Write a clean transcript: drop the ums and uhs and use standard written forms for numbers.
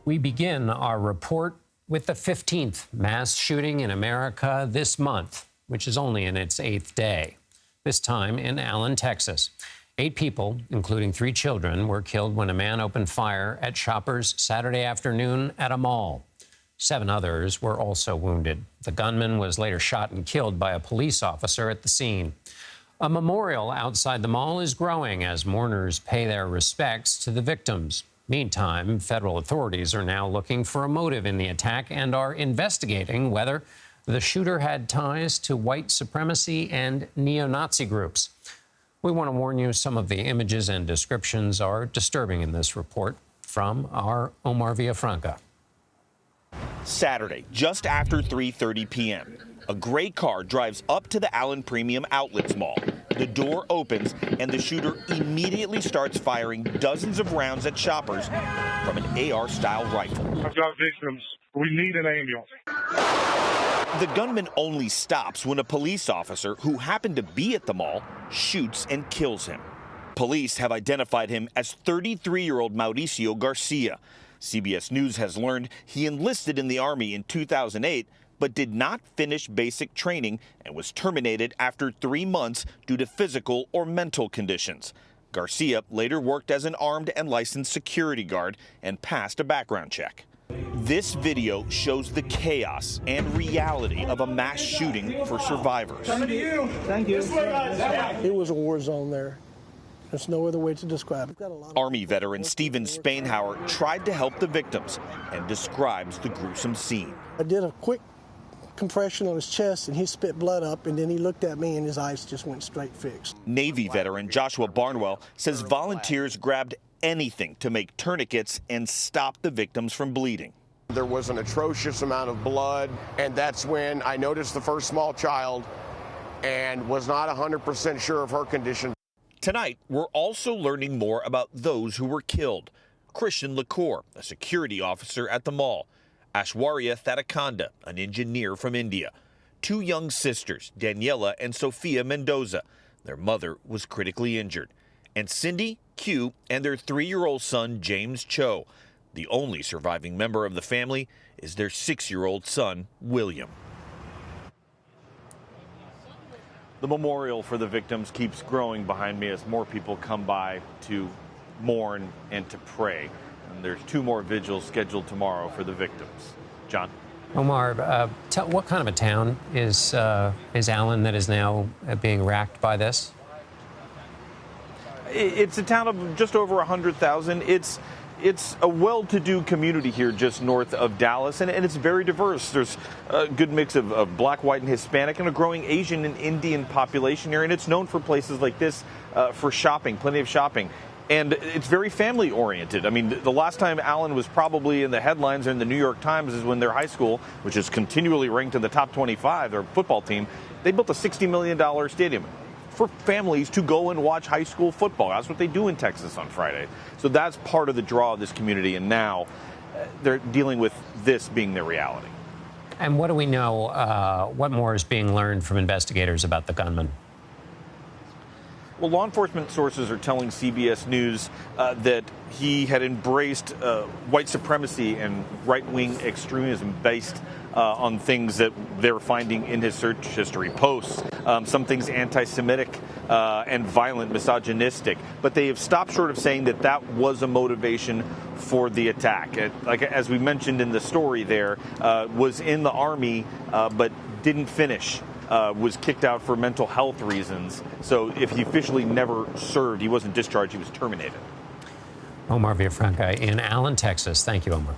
We begin our report with the 15th mass shooting in America this month, which is only in its 8th day. This time in Allen, Texas. 8 people, including 3 children, were killed when a man opened fire at shoppers Saturday afternoon at a mall. 7 others were also wounded. The gunman was later shot and killed by a police officer at the scene. A memorial outside the mall is growing as mourners pay their respects to the victims. Meantime, federal authorities are now looking for a motive in the attack and are investigating whether the shooter had ties to white supremacy and neo-Nazi groups. We want to warn you, some of the images and descriptions are disturbing in this report from our Omar Villafranca. Saturday, just after 3:30 p.m., a gray car drives up to the Allen Premium Outlets Mall. The door opens, and the shooter immediately starts firing dozens of rounds at shoppers from an AR-style rifle. I've got victims. We need an ambulance. The gunman only stops when a police officer who happened to be at the mall shoots and kills him. Police have identified him as 33-year-old Mauricio Garcia. CBS News has learned he enlisted in the Army in 2008, but did not finish basic training and was terminated after 3 months due to physical or mental conditions. Garcia later worked as an armed and licensed security guard and passed a background check. This video shows the chaos and reality of a mass shooting for survivors. Thank you. It was a war zone there. There's no other way to describe it. Army veteran Steven Spainhauer tried to help the victims and describes the gruesome scene. I did a quick compression on his chest and he spit blood up, and then he looked at me and his eyes just went straight fixed. Navy veteran Joshua Barnwell says volunteers grabbed anything to make tourniquets and stop the victims from bleeding. There was an atrocious amount of blood, and that's when I noticed the first small child and was not 100% sure of her condition. Tonight, we're also learning more about those who were killed. Christian Lacour, a security officer at the mall. Ashwarya Thatakonda, an engineer from India. 2 young sisters, Daniela and Sophia Mendoza. Their mother was critically injured. And Cindy, Q, and their 3-year-old son, James Cho. The only surviving member of the family is their 6-year-old son, William. The memorial for the victims keeps growing behind me as more people come by to mourn and to pray. And there's 2 more vigils scheduled tomorrow for the victims. John? Omar, what kind of a town is Allen that is now being racked by this? It's a town of just over 100,000. It's a well-to-do community here just north of Dallas, and it's very diverse. There's a good mix of black, white, and Hispanic, and a growing Asian and Indian population here, and it's known for places like this for shopping, plenty of shopping. And it's very family-oriented. I mean, the last time Allen was probably in the headlines in the New York Times is when their high school, which is continually ranked in the top 25, their football team, they built a $60 million stadium for families to go and watch high school football. That's what they do in Texas on Friday. So that's part of the draw of this community, and now they're dealing with this being their reality. And what do we know, what more is being learned from investigators about the gunman? Well, law enforcement sources are telling CBS News that he had embraced white supremacy and right-wing extremism based on things that they're finding in his search history posts, some things anti-Semitic and violent, misogynistic. But they have stopped short of saying that that was a motivation for the attack. Like as we mentioned in the story there, was in the Army but didn't finish. Was kicked out for mental health reasons. So if he officially never served, he wasn't discharged, he was terminated. Omar Villafranca in Allen, Texas. Thank you, Omar.